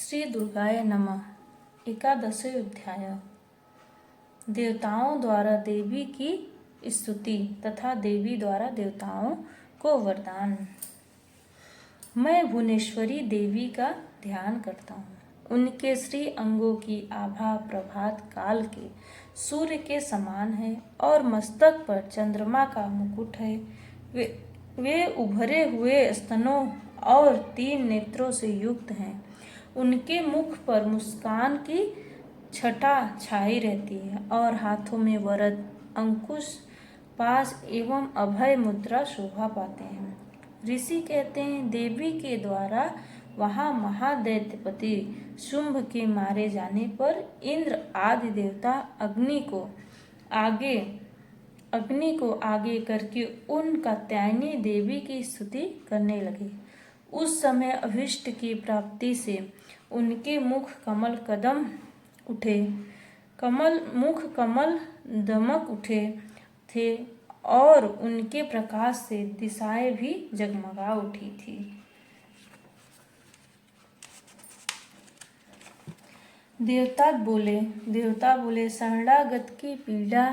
श्री दुर्गाय नमः। एकादश अध्याय। देवताओं द्वारा देवी की स्तुति तथा देवी द्वारा देवताओं को वरदान। मैं भुवनेश्वरी देवी का ध्यान करता हूँ। उनके श्री अंगों की आभा प्रभात काल के सूर्य के समान है और मस्तक पर चंद्रमा का मुकुट है। वे उभरे हुए स्तनों और 3 नेत्रों से युक्त हैं। उनके मुख पर मुस्कान की छटा छाई रहती है और हाथों में वरद, अंकुश, पाश एवं अभय मुद्रा शोभा पाते हैं। ऋषि कहते हैं, देवी के द्वारा वहाँ महादैत्यपति शुंभ के मारे जाने पर इंद्र आदि देवता अग्नि को आगे करके उन कात्यायनी देवी की स्तुति करने लगे। उस समय अभीष्ट की प्राप्ति से उनके मुख कमल दमक उठे थे और उनके प्रकाश से दिशाएं भी जगमगा उठी थी। देवता बोले, शरणागत की पीड़ा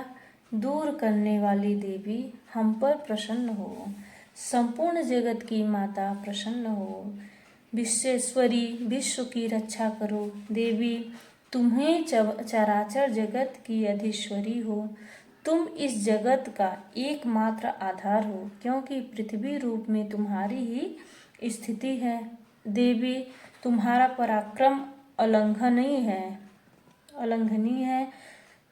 दूर करने वाली देवी, हम पर प्रसन्न हो। संपूर्ण जगत की माता प्रसन्न हो। विश्वेश्वरी, विश्व की रक्षा करो। देवी, तुम्हें चराचर जगत की अधीश्वरी हो। तुम इस जगत का एकमात्र आधार हो, क्योंकि पृथ्वी रूप में तुम्हारी ही स्थिति है। देवी, तुम्हारा पराक्रम अलंघनीय है।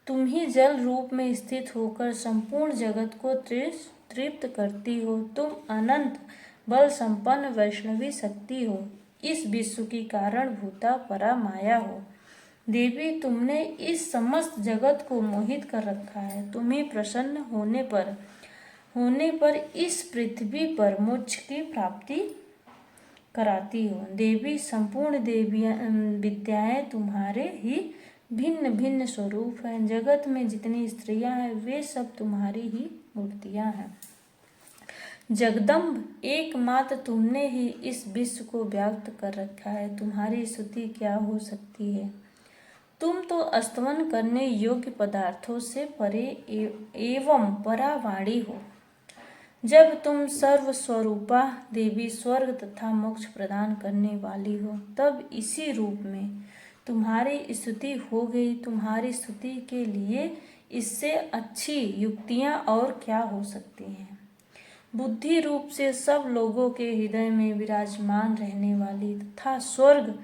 तुम ही जल रूप में स्थित होकर संपूर्ण जगत को तृप्त करती हो। तुम अनंत बल संपन्न वैष्णवी शक्ति हो। इस विश्व की कारणभूता परा माया हो। देवी, तुमने इस समस्त जगत को मोहित कर रखा है। तुम्हें प्रसन्न होने पर इस पृथ्वी पर मोक्ष की प्राप्ति कराती हो। देवी, संपूर्ण विद्याएं तुम्हारे ही भिन्न भिन्न स्वरूप हैं। जगत में जितनी स्त्रियां हैं वे सब तुम्हारी ही मूर्तियां हैं। जगदम्ब, एकमात्र तुमने ही इस विश्व को व्याप्त कर रखा है। तुम्हारी स्तुति क्या हो सकती है। तुम तो स्तवन करने योग्य पदार्थों से परे एवं परावाणी हो। जब तुम सर्वस्वरूपा देवी स्वर्ग तथा मोक्ष प्रदान करने वाली हो, तब इसी रूप में तुम्हारी स्तुति हो गई। तुम्हारी स्तुति के लिए इससे अच्छी युक्तियां और क्या हो सकती हैं। बुद्धि रूप से सब लोगों के हृदय में विराजमान रहने वाली तथा स्वर्ग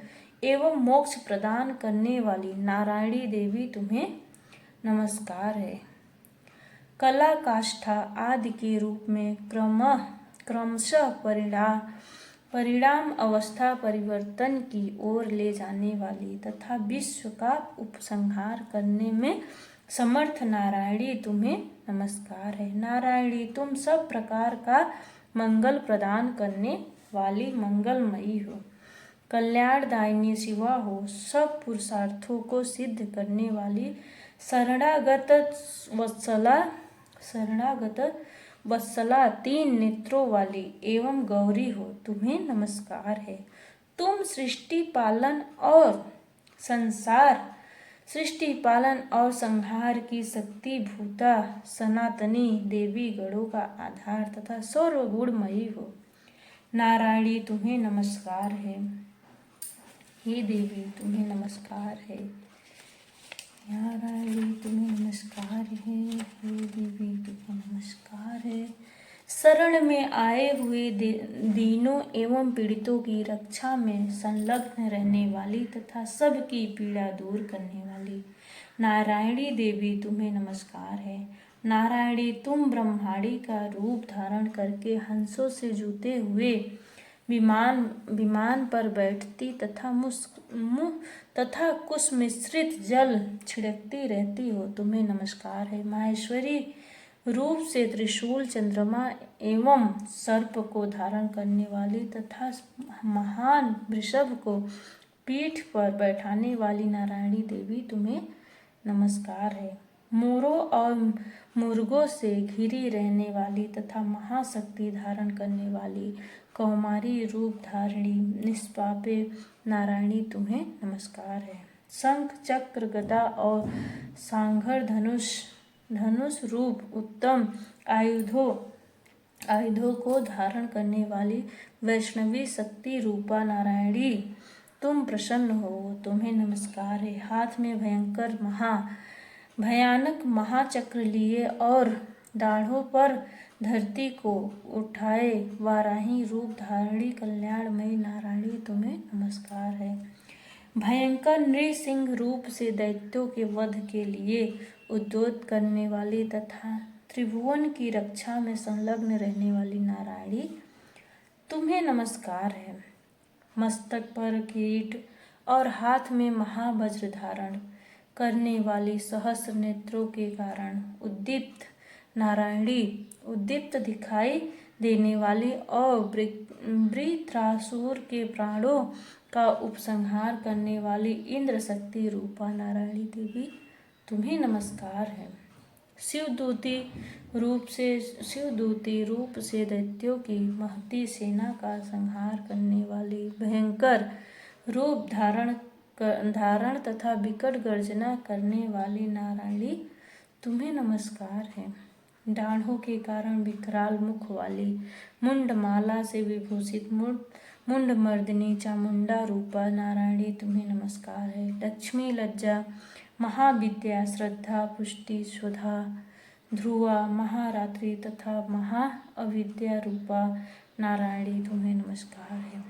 एवं मोक्ष प्रदान करने वाली नारायणी देवी, तुम्हें नमस्कार है। कला, काष्ठा आदि के रूप में क्रमशः परिणाम अवस्था परिवर्तन की ओर ले जाने वाली तथा विश्व का उपसंहार करने में समर्थ नारायणी, तुम्हें नमस्कार है। नारायणी, तुम सब प्रकार का मंगल प्रदान करने वाली मंगलमयी हो। कल्याणदायिनी शिवा हो। सब पुरुषार्थों को सिद्ध करने वाली शरणागत वत्सला 3 नेत्रों वाली एवं गौरी हो। तुम्हें नमस्कार है। तुम सृष्टि पालन और संहार की शक्ति भूता सनातनी देवी, गणों का आधार तथा सर्वगुणमयी हो। नारायणी, तुम्हें नमस्कार है। हे देवी, तुम्हें नमस्कार है। नारायणी, तुम्हें नमस्कार है। हे देवी, तुम्हें नमस्कार है। शरण में आए हुए दीनों एवं पीड़ितों की रक्षा में संलग्न रहने वाली तथा सबकी पीड़ा दूर करने वाली नारायणी देवी, तुम्हें नमस्कार है। नारायणी, तुम ब्रह्मांडी का रूप धारण करके हंसों से जुते हुए विमान पर बैठती तथा कुश मिश्रित जल छिड़कती रहती हो। तुम्हें नमस्कार है। माहेश्वरी रूप से त्रिशूल, चंद्रमा एवं सर्प को धारण करने वाली तथा महान वृषभ को पीठ पर बैठाने वाली नारायणी देवी, तुम्हें नमस्कार है। मोरों और मुर्गों से घिरी रहने वाली तथा महाशक्ति धारण करने वाली कौमारी रूप धारिणी निष्पापे नारायणी तुम्हें नमस्कार है। शंख चक्र गदा और सांघर धनुष रूप उत्तम आयुधों को धारण करने वाली वैष्णवी शक्ति रूपा नारायणी तुम प्रसन्न हो, तुम्हें नमस्कार है। हाथ में भयानक महाचक्र लिए और दाढ़ों पर धरती को उठाए वाराही रूप धारणी कल्याणमयी नारायणी तुम्हें नमस्कार है। भयंकर नृसिंह रूप से दैत्यों के वध के लिए उद्योत करने वाली तथा त्रिभुवन की रक्षा में संलग्न रहने वाली नारायणी तुम्हें नमस्कार है। मस्तक पर किरीट और हाथ में महावज्र धारण करने वाली सहस्र नेत्रों के कारण उद्दीप्त नारायणी उद्दीप्त दिखाई देने वाली और वृत्रासुर के प्राणों का उपसंहार करने वाली इंद्र शक्ति रूपा नारायणी देवी तुम्हें नमस्कार है। शिवदूती रूप से दैत्यों की महती सेना का संहार करने वाली भयंकर रूप धारण तथा विकट गर्जना करने वाली नारायणी तुम्हें नमस्कार है। डाढ़ों के कारण विकराल मुख वाली मुंडमाला से विभूषित मुंडमर्दिनी चामुंडा रूपा नारायणी तुम्हें नमस्कार है। लक्ष्मी लज्जा महाविद्या श्रद्धा पुष्टि स्वधा ध्रुवा महारात्रि तथा महाअविद्या रूपा नारायणी तुम्हें नमस्कार है।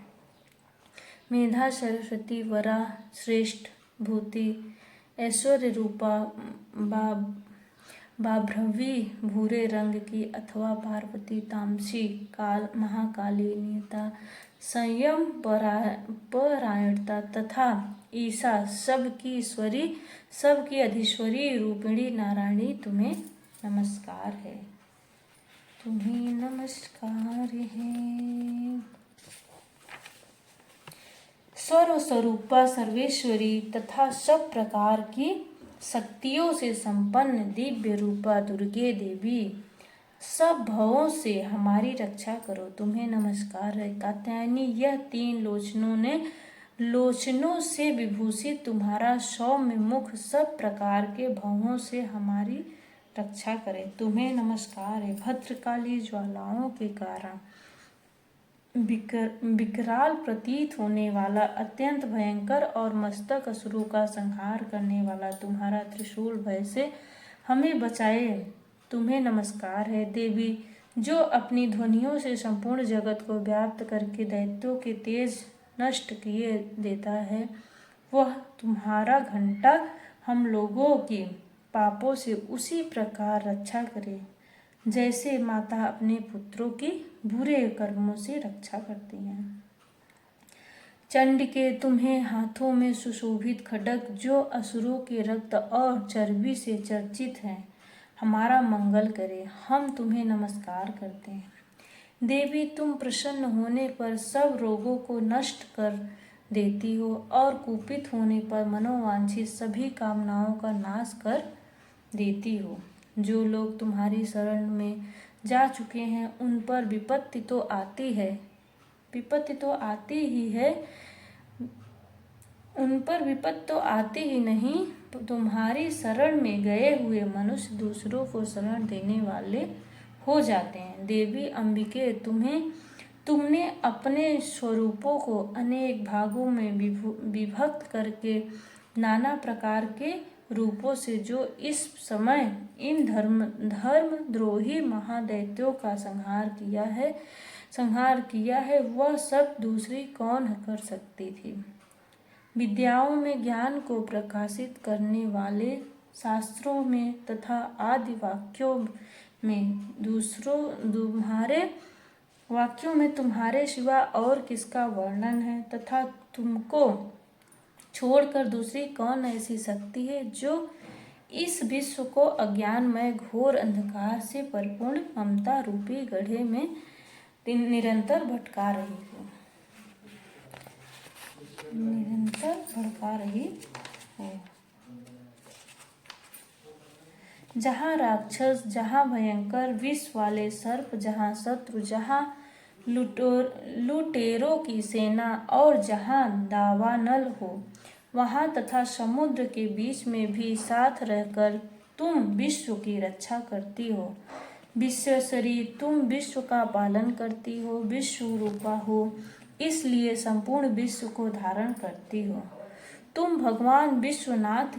मेधा सरस्वती वरा श्रेष्ठ भूति ऐश्वर्य रूपा बाभ्रवी भूरे रंग की अथवा पार्वती तामसी महाकाली नियता संयम परायणता तथा ईशा सबकी अधीश्वरी रूपिणी नारायणी तुम्हें नमस्कार है। तुम्हें नमस्कार है। सर्वस्वरूपा सर्वेश्वरी तथा सब प्रकार की शक्तियों से संपन्न दिव्य रूपा दुर्गे देवी सब भवों से हमारी रक्षा करो, तुम्हें नमस्कार है। कात्यायनी यह तीन लोचनों से विभूषित तुम्हारा सौम्य मुख सब प्रकार के भवों से हमारी रक्षा करे, तुम्हें नमस्कार है। भद्रकाली ज्वालाओं के कारण विकराल प्रतीत होने वाला अत्यंत भयंकर और मस्तक असुरों का संहार करने वाला तुम्हारा त्रिशूल भय से हमें बचाए, तुम्हें नमस्कार है। देवी जो अपनी ध्वनियों से संपूर्ण जगत को व्याप्त करके दैत्यों के तेज नष्ट किए देता है, वह तुम्हारा घंटा हम लोगों की पापों से उसी प्रकार रक्षा करे जैसे माता अपने पुत्रों की बुरे कर्मों से रक्षा करती हैं। चंडिके तुम्हें हाथों में सुशोभित खड्ग जो असुरों के रक्त और चर्बी से चर्चित है हमारा मंगल करे, हम तुम्हें नमस्कार करते हैं। देवी तुम प्रसन्न होने पर सब रोगों को नष्ट कर देती हो और कुपित होने पर मनोवांछित सभी कामनाओं का नाश कर देती हो। जो लोग तुम्हारी शरण में जा चुके हैं उन पर विपत्ति तो आती ही है, उन पर विपत्ति तो आती ही नहीं, तुम्हारी शरण में गए हुए मनुष्य दूसरों को शरण देने वाले हो जाते हैं। देवी अंबिके तुमने अपने स्वरूपों को अनेक भागों में विभक्त करके नाना प्रकार के रूपों से जो इस समय इन धर्मद्रोही महादैत्यों का संहार किया है वह सब दूसरी कौन कर सकती थी। विद्याओं में ज्ञान को प्रकाशित करने वाले शास्त्रों में तथा आदि वाक्यों में तुम्हारे सिवा और किसका वर्णन है तथा तुमको छोड़कर दूसरी कौन ऐसी शक्ति है जो इस विश्व को अज्ञानमय घोर अंधकार से परिपूर्ण ममता रूपी गड्ढे में निरंतर भटका रही है। जहाँ राक्षस, जहाँ भयंकर विष वाले सर्प, जहाँ शत्रु, जहाँ लुटेरों की सेना और जहाँ दावानल हो वहाँ तथा समुद्र के बीच में भी साथ रहकर तुम विश्व की रक्षा करती हो। विश्वेश्वरी, तुम विश्व का पालन करती हो, विश्व रूपा हो, इसलिए संपूर्ण विश्व को धारण करती हो। तुम भगवान विश्वनाथ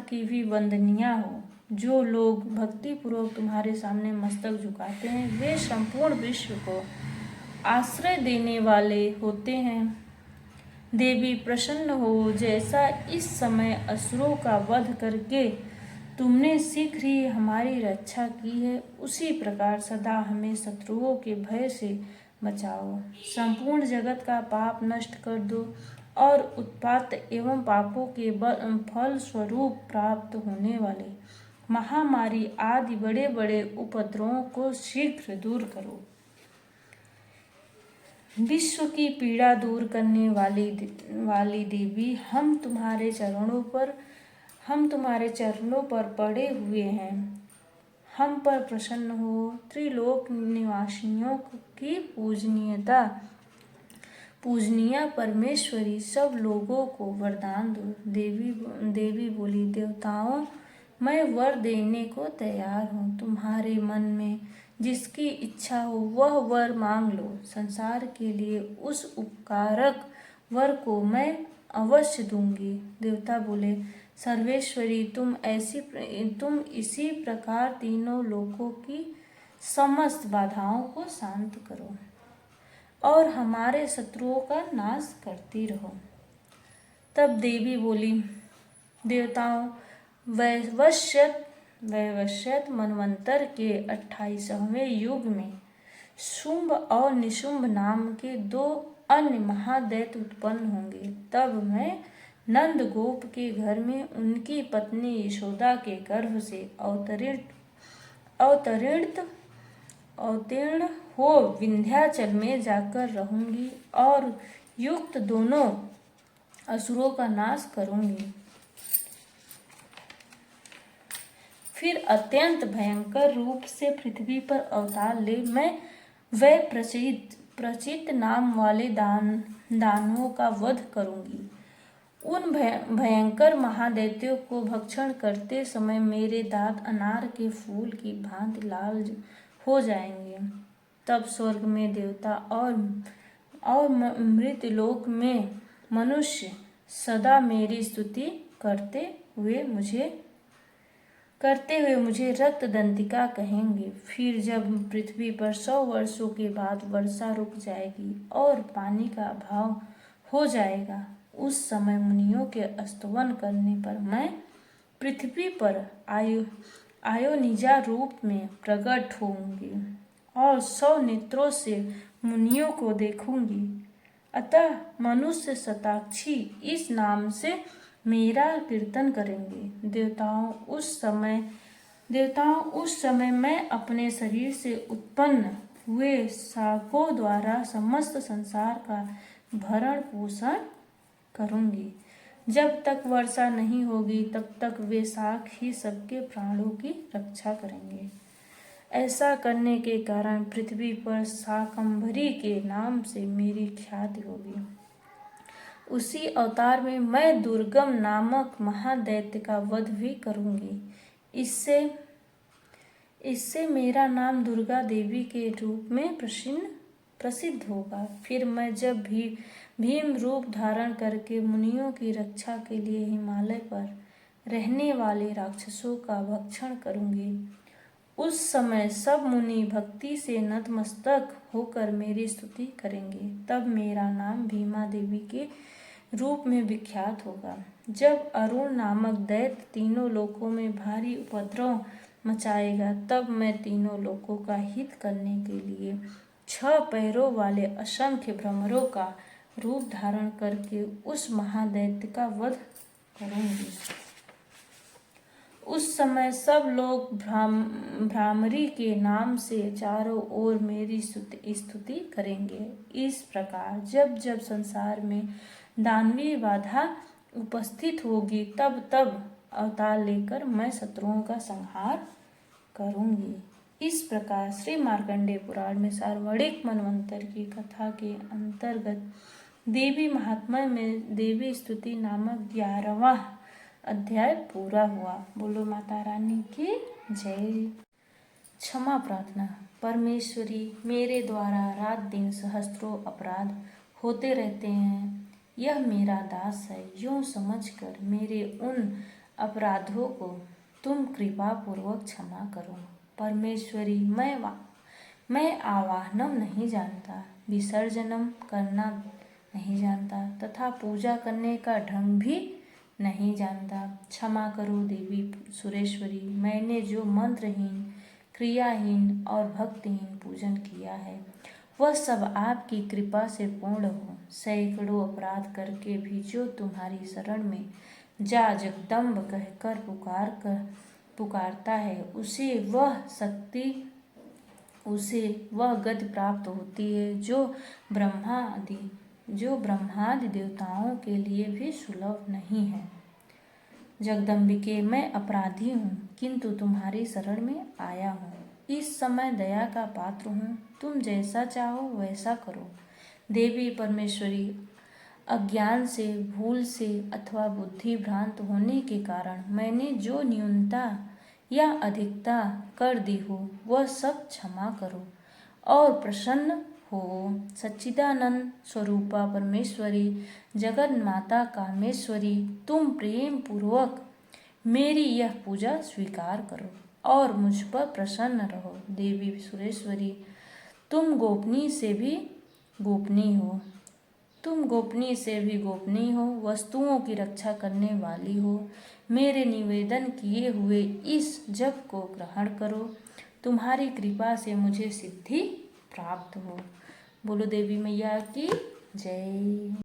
की भी वंदनीय हो। जो लोग भक्ति पूर्वक तुम्हारे सामने मस्तक झुकाते हैं वे संपूर्ण विश्व को आश्रय देने वाले होते हैं। देवी, प्रसन्न हो। जैसा इस समय असुरों का वध करके तुमने शीघ्र ही हमारी रक्षा की है, उसी प्रकार सदा हमें शत्रुओं के भय से बचाओ। संपूर्ण जगत का पाप नष्ट कर दो और उत्पात एवं पापों के फल स्वरूप प्राप्त होने वाले महामारी आदि बड़े बड़े उपद्रवों को शीघ्र दूर करो। विश्व की पीड़ा दूर करने वाली देवी, हम तुम्हारे चरणों पर पड़े हुए हैं। हम पर प्रसन्न हो। त्रिलोक निवासियों की पूजनीय परमेश्वरी, सब लोगों को वरदान दो। देवी बोली, देवताओं, मैं वर देने को तैयार हूँ। तुम्हारे मन में जिसकी इच्छा हो वह वर मांग लो। संसार के लिए उस उपकारक वर को मैं अवश्य दूंगी। देवता बोले, सर्वेश्वरी, तुम इसी प्रकार तीनों लोकों की समस्त बाधाओं को शांत करो और हमारे शत्रुओं का नाश करती रहो। तब देवी बोली, देवताओं, वैवस्वत मनवंतर के 28वें युग में शुंभ और निशुंभ नाम के 2 अन्य महादैत्य उत्पन्न होंगे। तब मैं नंद गोप के घर में उनकी पत्नी यशोदा के गर्भ से अवतीर्ण हो विंध्याचल में जाकर रहूंगी और युक्त दोनों असुरों का नाश करूंगी। फिर अत्यंत भयंकर रूप से पृथ्वी पर अवतार ले मैं वह प्रचित नाम वाले दानवों का वध करूंगी। उन भयंकर महादैत्यों को भक्षण करते समय मेरे दांत अनार के फूल की भांति लाल हो जाएंगे। तब स्वर्ग में देवता और मृतलोक में मनुष्य सदा मेरी स्तुति करते हुए मुझे रक्त दंतिका कहेंगे। फिर जब पृथ्वी पर 100 वर्षों के बाद वर्षा रुक जाएगी और पानी का अभाव हो जाएगा, उस समय मुनियों के स्तवन करने पर मैं पृथ्वी पर आयोनिजा रूप में प्रकट होंगी और 100 नेत्रों से मुनियों को देखूंगी। अतः मनुष्य शताक्षी इस नाम से मेरा कीर्तन करेंगे। देवताओं, उस समय मैं अपने शरीर से उत्पन्न हुए शाकों द्वारा समस्त संसार का भरण पोषण करूंगी। जब तक वर्षा नहीं होगी तब तक वे शाक ही सबके प्राणों की रक्षा करेंगे। ऐसा करने के कारण पृथ्वी पर शाकंभरी के नाम से मेरी ख्याति होगी। उसी अवतार में मैं दुर्गम नामक महादैत्य का वध भी करूंगी। इससे मेरा नाम दुर्गा देवी के रूप में प्रसिद्ध होगा। फिर मैं जब भी भीम रूप धारण करके मुनियों की रक्षा के लिए हिमालय पर रहने वाले राक्षसों का भक्षण करूंगी, उस समय सब मुनि भक्ति से नतमस्तक होकर मेरी स्तुति करेंगे। तब मेरा नाम भीमा देवी के रूप में विख्यात होगा। जब अरुण नामक दैत्य तीनों लोकों में भारी उपद्रव मचाएगा, तब मैं तीनों लोकों का हित करने के लिए 6 पैरों वाले असंख्य भ्रमरों का रूप धारण करके उस महादैत्य का वध करूंगी। उस समय सब लोग भ्रामरी के नाम से चारों ओर मेरी स्तुति करेंगे। इस प्रकार जब जब संसार में दानवीय बाधा उपस्थित होगी, तब तब अवतार लेकर मैं शत्रुओं का संहार करूंगी। इस प्रकार श्री मार्कंडेय पुराण में सार्वणिक मनवंतर की कथा के अंतर्गत देवी महात्म्य में देवी स्तुति नामक 11वां अध्याय पूरा हुआ। बोलो माता रानी की जय। क्षमा प्रार्थना। परमेश्वरी, मेरे द्वारा रात दिन सहस्त्रों अपराध होते रहते हैं। यह मेरा दास है, यूं समझकर मेरे उन अपराधों को तुम कृपा पूर्वक क्षमा करो। परमेश्वरी, मैं आवाहनम नहीं जानता, विसर्जनम करना नहीं जानता तथा पूजा करने का ढंग भी नहीं जानता। क्षमा करो देवी सुरेश्वरी, मैंने जो मंत्रहीन, क्रियाहीन और भक्तिहीन पूजन किया है वह सब आपकी कृपा से पूर्ण हो। सैकड़ों अपराध करके भी जो तुम्हारी शरण में जा जगदम्ब कहकर पुकारता है उसे वह गति प्राप्त होती है जो ब्रह्मादि देवताओं के लिए भी सुलभ नहीं है। जगदम्बिके, मैं अपराधी हूँ किंतु तुम्हारी शरण में आया हूँ। इस समय दया का पात्र हूँ, तुम जैसा चाहो वैसा करो। देवी परमेश्वरी, अज्ञान से, भूल से अथवा बुद्धि भ्रांत होने के कारण मैंने जो न्यूनता या अधिकता कर दी हो वह सब क्षमा करो और प्रसन्न हो। सच्चिदानंद स्वरूपा परमेश्वरी, जगन माता कामेश्वरी, तुम प्रेम पूर्वक मेरी यह पूजा स्वीकार करो और मुझ पर प्रसन्न रहो। देवी सुरेश्वरी, तुम गोपनीय से भी गोपनीय हो, वस्तुओं की रक्षा करने वाली हो। मेरे निवेदन किए हुए इस जप को ग्रहण करो, तुम्हारी कृपा से मुझे सिद्धि प्राप्त हो। बोलो देवी मैया की जय।